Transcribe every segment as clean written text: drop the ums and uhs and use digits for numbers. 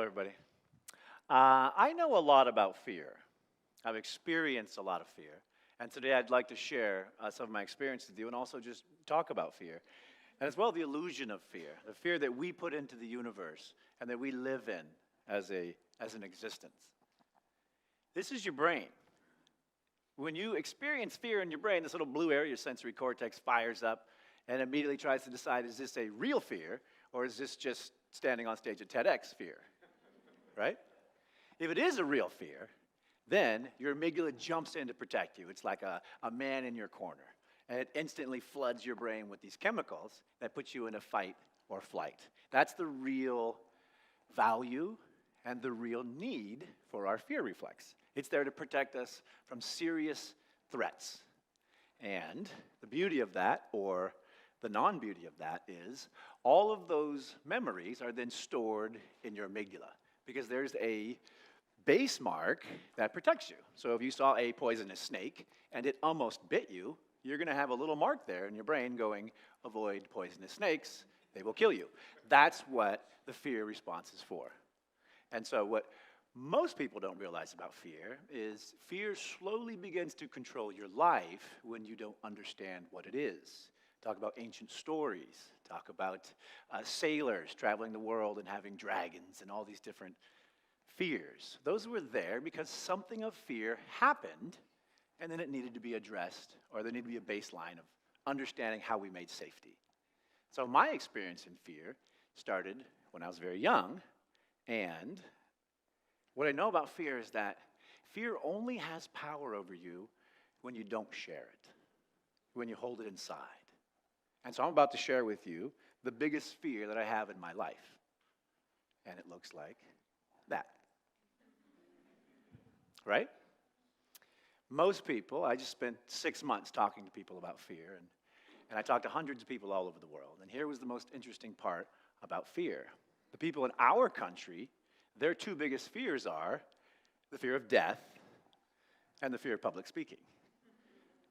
everybody. I know a lot about fear. I've experienced a lot of fear. And today I'd like to share some of my experience with you and also just talk about fear. And as well, the illusion of fear, the fear that we put into the universe and that we live in as an existence. This is your brain. When you experience fear in your brain, this little blue area, your sensory cortex, fires up and immediately tries to decide, is this a real fear or is this just standing on stage at TEDx fear, right? If it is a real fear, then your amygdala jumps in to protect you. It's like a man in your corner. And it instantly floods your brain with these chemicals that put you in a fight or flight. That's the real value and the real need for our fear reflex. It's there to protect us from serious threats. And the beauty of that, or the non-beauty of that, is all of those memories are then stored in your amygdala because there's a base mark that protects you. So if you saw a poisonous snake and it almost bit you, you're going to have a little mark there in your brain going, avoid poisonous snakes, they will kill you. That's what the fear response is for. And so what most people don't realize about fear is fear slowly begins to control your life when you don't understand what it is. Talk about ancient stories, talk about sailors traveling the world and having dragons and all these different fears. Those were there because something of fear happened and then it needed to be addressed, or there needed to be a baseline of understanding how we made safety. So my experience in fear started when I was very young, and what I know about fear is that fear only has power over you when you don't share it, when you hold it inside. And so I'm about to share with you the biggest fear that I have in my life. And it looks like that. Right? Most people, I just spent 6 months talking to people about fear, and I talked to hundreds of people all over the world. And here was the most interesting part about fear. The people in our country, their two biggest fears are the fear of death and the fear of public speaking,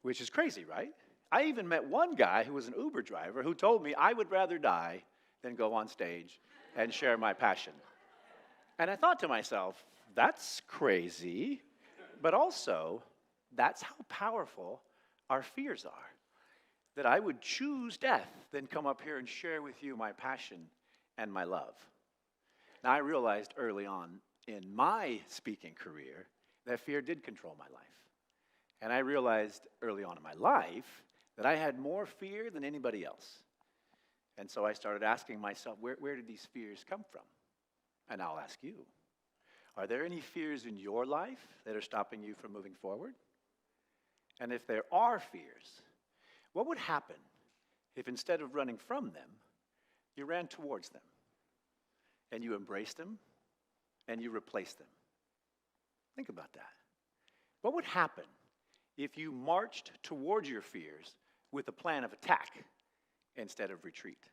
which is crazy, right? I even met one guy who was an Uber driver who told me I would rather die than go on stage and share my passion. And I thought to myself, that's crazy, but also that's how powerful our fears are, that I would choose death than come up here and share with you my passion and my love. Now, I realized early on in my speaking career that fear did control my life. And I realized early on in my life that I had more fear than anybody else. And so I started asking myself, where did these fears come from? And I'll ask you, are there any fears in your life that are stopping you from moving forward? And if there are fears, what would happen if instead of running from them, you ran towards them and you embraced them and you replaced them? Think about that. What would happen if you marched towards your fears with a plan of attack instead of retreat?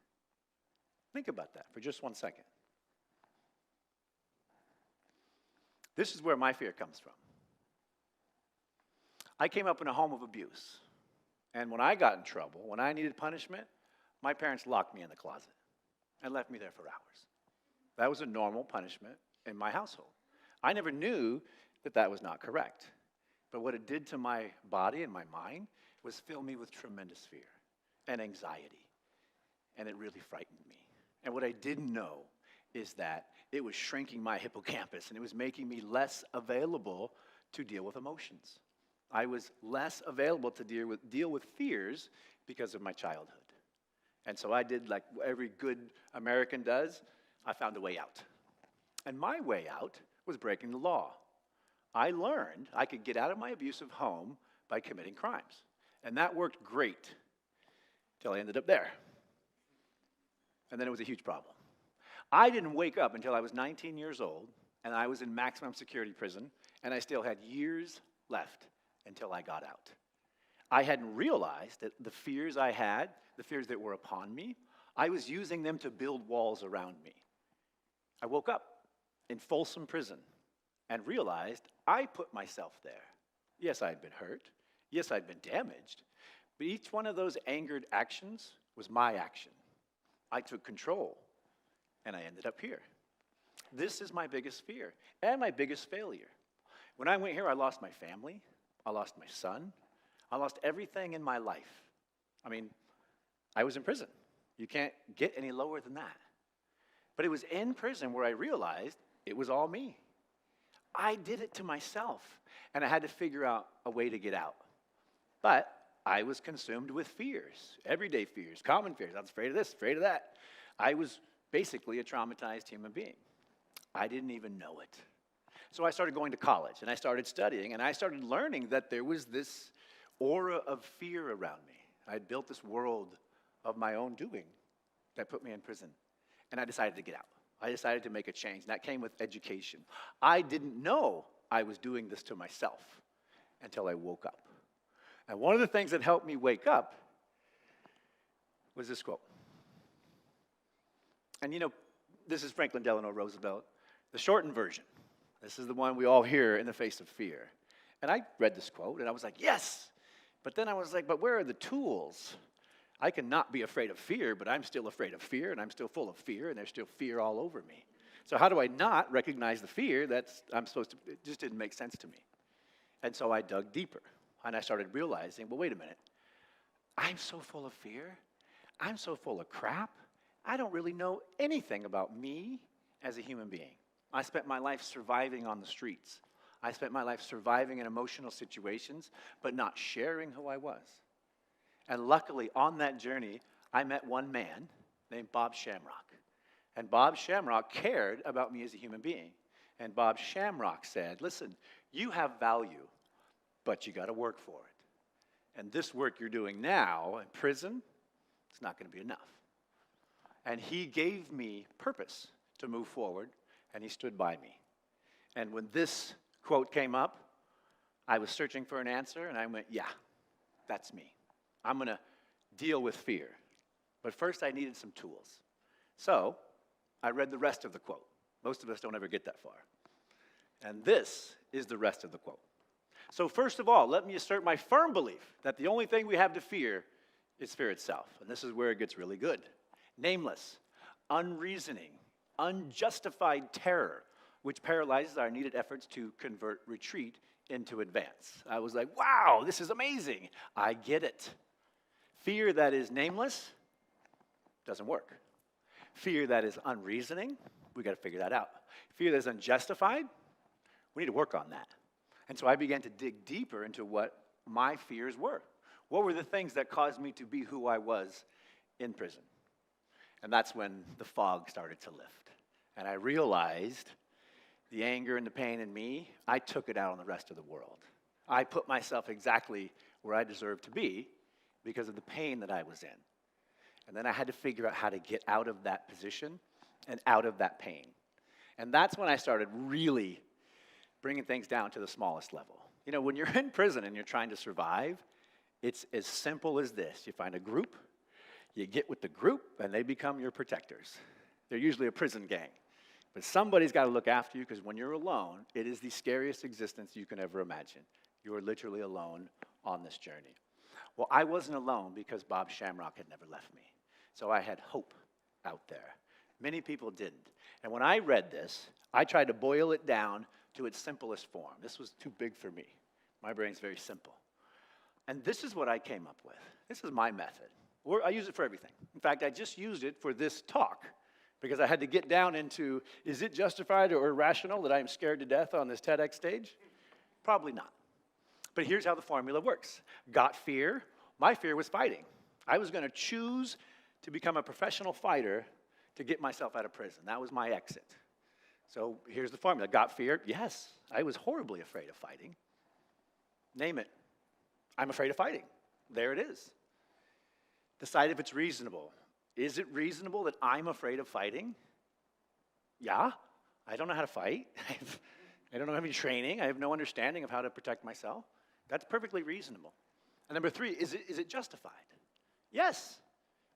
Think about that for just 1 second. This is where my fear comes from. I came up in a home of abuse. And when I got in trouble, when I needed punishment, my parents locked me in the closet and left me there for hours. That was a normal punishment in my household. I never knew that that was not correct. But what it did to my body and my mind was fill me with tremendous fear and anxiety. And it really frightened me. And what I didn't know is that it was shrinking my hippocampus and it was making me less available to deal with emotions. I was less available to deal with fears because of my childhood. And so I did like every good American does, I found a way out. And my way out was breaking the law. I learned I could get out of my abusive home by committing crimes. And that worked great till I ended up there. And then it was a huge problem. I didn't wake up until I was 19 years old, and I was in maximum security prison, and I still had years left until I got out. I hadn't realized that the fears I had, the fears that were upon me, I was using them to build walls around me. I woke up in Folsom Prison and realized I put myself there. Yes, I had been hurt. Yes, I'd been damaged. But each one of those angered actions was my action. I took control, and I ended up here. This is my biggest fear and my biggest failure. When I went here, I lost my family. I lost my son. I lost everything in my life. I mean, I was in prison. You can't get any lower than that. But it was in prison where I realized it was all me. I did it to myself, and I had to figure out a way to get out. But I was consumed with fears, everyday fears, common fears. I was afraid of this, afraid of that. I was basically a traumatized human being. I didn't even know it. So I started going to college, and I started studying, and I started learning that there was this aura of fear around me. I had built this world of my own doing that put me in prison, and I decided to get out. I decided to make a change, and that came with education. I didn't know I was doing this to myself until I woke up. And one of the things that helped me wake up was this quote. And you know, this is Franklin Delano Roosevelt, the shortened version. This is the one we all hear in the face of fear. And I read this quote, and I was like, yes! But then I was like, but where are the tools? I can not be afraid of fear, but I'm still afraid of fear, and I'm still full of fear, and there's still fear all over me. So how do I not recognize the fear I'm supposed to, it just didn't make sense to me. And so I dug deeper, and I started realizing, well, wait a minute. I'm so full of fear. I'm so full of crap. I don't really know anything about me as a human being. I spent my life surviving on the streets. I spent my life surviving in emotional situations, but not sharing who I was. And luckily, on that journey, I met one man named Bob Shamrock. And Bob Shamrock cared about me as a human being. And Bob Shamrock said, listen, you have value, but you got to work for it. And this work you're doing now in prison, it's not going to be enough. And he gave me purpose to move forward, and he stood by me. And when this quote came up, I was searching for an answer, and I went, yeah, that's me. I'm going to deal with fear. But first, I needed some tools. So I read the rest of the quote. Most of us don't ever get that far. And this is the rest of the quote. So first of all, let me assert my firm belief that the only thing we have to fear is fear itself. And this is where it gets really good. Nameless, unreasoning, unjustified terror, which paralyzes our needed efforts to convert retreat into advance. I was like, wow, this is amazing. I get it. Fear that is nameless doesn't work. Fear that is unreasoning, we got to figure that out. Fear that is unjustified, we need to work on that. And so I began to dig deeper into what my fears were. What were the things that caused me to be who I was in prison? And that's when the fog started to lift. And I realized the anger and the pain in me, I took it out on the rest of the world. I put myself exactly where I deserved to be because of the pain that I was in. And then I had to figure out how to get out of that position and out of that pain. And that's when I started really bringing things down to the smallest level. You know, when you're in prison and you're trying to survive, it's as simple as this. You find a group, you get with the group, and they become your protectors. They're usually a prison gang. But somebody's got to look after you, because when you're alone, it is the scariest existence you can ever imagine. You are literally alone on this journey. Well, I wasn't alone because Bob Shamrock had never left me. So I had hope out there. Many people didn't. And when I read this, I tried to boil it down to its simplest form. This was too big for me. My brain's very simple. And this is what I came up with. This is my method. I use it for everything. In fact, I just used it for this talk because I had to get down into, is it justified or irrational that I am scared to death on this TEDx stage? Probably not. But here's how the formula works. Got fear. My fear was fighting. I was going to choose to become a professional fighter to get myself out of prison. That was my exit. So here's the formula. Got fear? Yes, I was horribly afraid of fighting. Name it. I'm afraid of fighting. There it is. Decide if it's reasonable. Is it reasonable that I'm afraid of fighting? Yeah. I don't know how to fight. I don't have any training. I have no understanding of how to protect myself. That's perfectly reasonable. And number three, is it justified? Yes.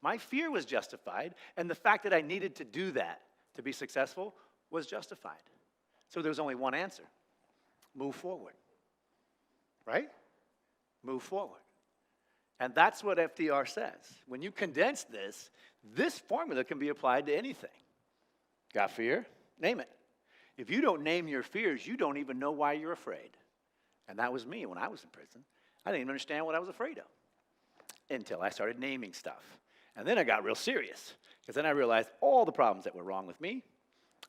My fear was justified, and the fact that I needed to do that to be successful was justified. So there was only one answer. Move forward. Right? Move forward. And that's what FDR says. When you condense this formula can be applied to anything. Got fear? Name it. If you don't name your fears, you don't even know why you're afraid. And that was me when I was in prison. I didn't even understand what I was afraid of until I started naming stuff. And then I got real serious, because then I realized all the problems that were wrong with me.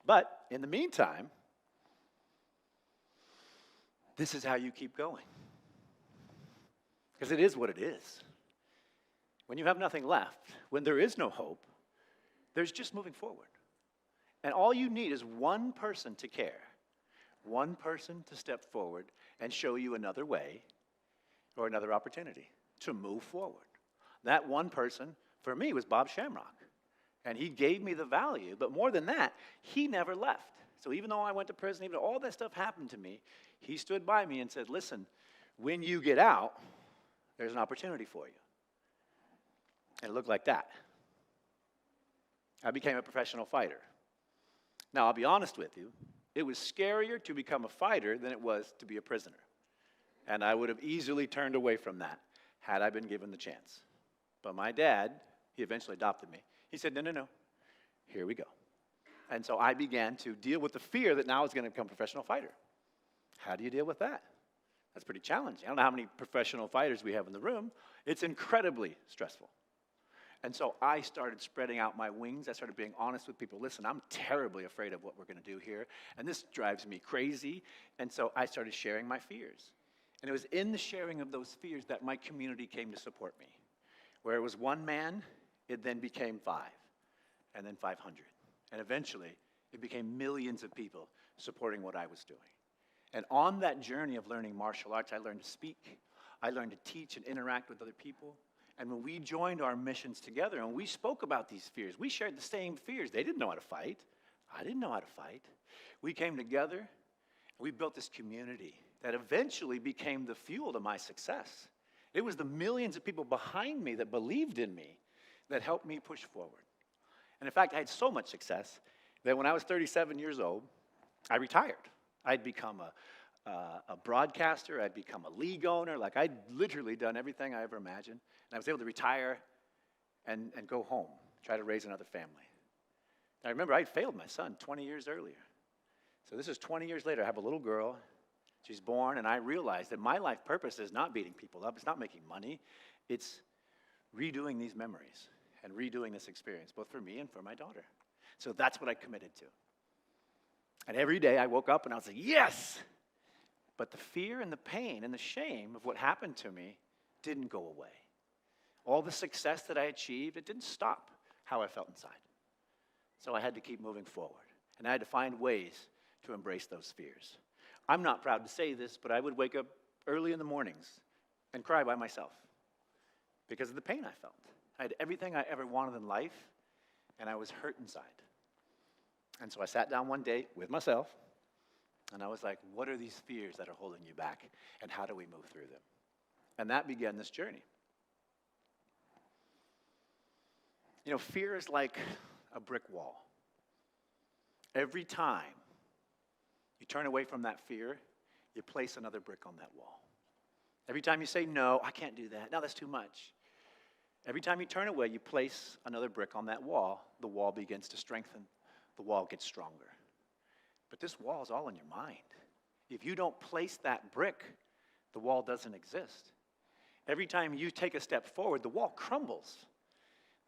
But in the meantime, this is how you keep going. Because it is what it is. When you have nothing left, when there is no hope, there's just moving forward. And all you need is one person to care, one person to step forward and show you another way or another opportunity to move forward. That one person, for me, was Bob Shamrock. And he gave me the value, but more than that, he never left. So even though I went to prison, even though all that stuff happened to me, he stood by me and said, listen, when you get out, there's an opportunity for you. And it looked like that. I became a professional fighter. Now, I'll be honest with you, it was scarier to become a fighter than it was to be a prisoner. And I would have easily turned away from that had I been given the chance. But my dad, he eventually adopted me. He said, no, here we go. And so I began to deal with the fear that now I was going to become a professional fighter. How do you deal with that? That's pretty challenging. I don't know how many professional fighters we have in the room. It's incredibly stressful. And so I started spreading out my wings. I started being honest with people. Listen, I'm terribly afraid of what we're going to do here, and this drives me crazy. And so I started sharing my fears. And it was in the sharing of those fears that my community came to support me. Where it was one man, it then became 5, and then 500. And eventually, it became millions of people supporting what I was doing. And on that journey of learning martial arts, I learned to speak. I learned to teach and interact with other people. And when we joined our missions together and we spoke about these fears, we shared the same fears. They didn't know how to fight. I didn't know how to fight. We came together, and we built this community that eventually became the fuel to my success. It was the millions of people behind me that believed in me that helped me push forward. And in fact, I had so much success that when I was 37 years old, I retired. I'd become a broadcaster. I'd become a league owner. Like, I'd literally done everything I ever imagined. And I was able to retire and go home, try to raise another family. And I remember I'd failed my son 20 years earlier. So this is 20 years later. I have a little girl. She's born, and I realized that my life purpose is not beating people up. It's not making money. It's redoing these memories and redoing this experience, both for me and for my daughter. So that's what I committed to. And every day I woke up and I was like, yes! But the fear and the pain and the shame of what happened to me didn't go away. All the success that I achieved, it didn't stop how I felt inside. So I had to keep moving forward. And I had to find ways to embrace those fears. I'm not proud to say this, but I would wake up early in the mornings and cry by myself because of the pain I felt. I had everything I ever wanted in life, and I was hurt inside. And so I sat down one day with myself, and I was like, what are these fears that are holding you back, and how do we move through them? And that began this journey. You know, fear is like a brick wall. Every time you turn away from that fear, you place another brick on that wall. Every time you say, no, I can't do that. No, that's too much. Every time you turn away, you place another brick on that wall. The wall begins to strengthen. The wall gets stronger. But this wall is all in your mind. If you don't place that brick, the wall doesn't exist. Every time you take a step forward, the wall crumbles.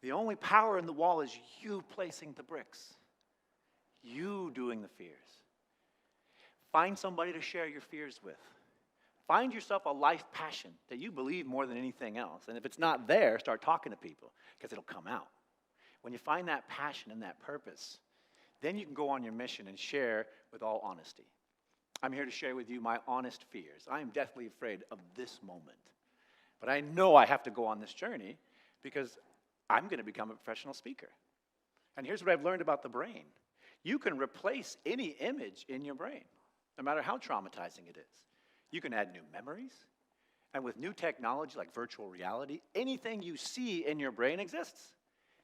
The only power in the wall is you placing the bricks. You doing the fears. Find somebody to share your fears with. Find yourself a life passion that you believe more than anything else. And if it's not there, start talking to people because it'll come out. When you find that passion and that purpose, then you can go on your mission and share with all honesty. I'm here to share with you my honest fears. I am deathly afraid of this moment. But I know I have to go on this journey because I'm going to become a professional speaker. And here's what I've learned about the brain. You can replace any image in your brain, no matter how traumatizing it is. You can add new memories. And with new technology like virtual reality, anything you see in your brain exists.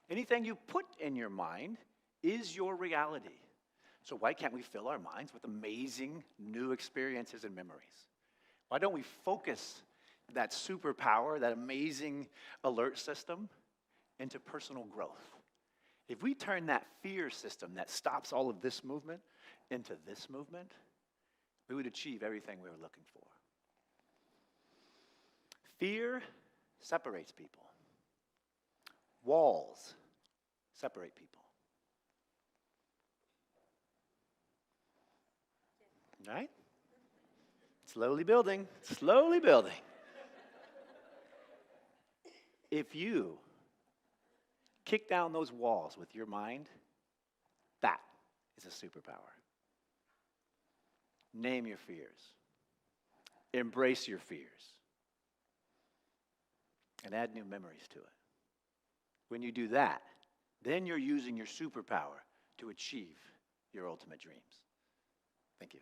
Anything you put in your mind is your reality. So why can't we fill our minds with amazing new experiences and memories? Why don't we focus that superpower, that amazing alert system, into personal growth? If we turn that fear system that stops all of this movement into this movement, we would achieve everything we were looking for. Fear separates people. Walls separate people. Right? Slowly building, slowly building. If you kick down those walls with your mind, that is a superpower. Name your fears. Embrace your fears. And add new memories to it. When you do that, then you're using your superpower to achieve your ultimate dreams. Thank you.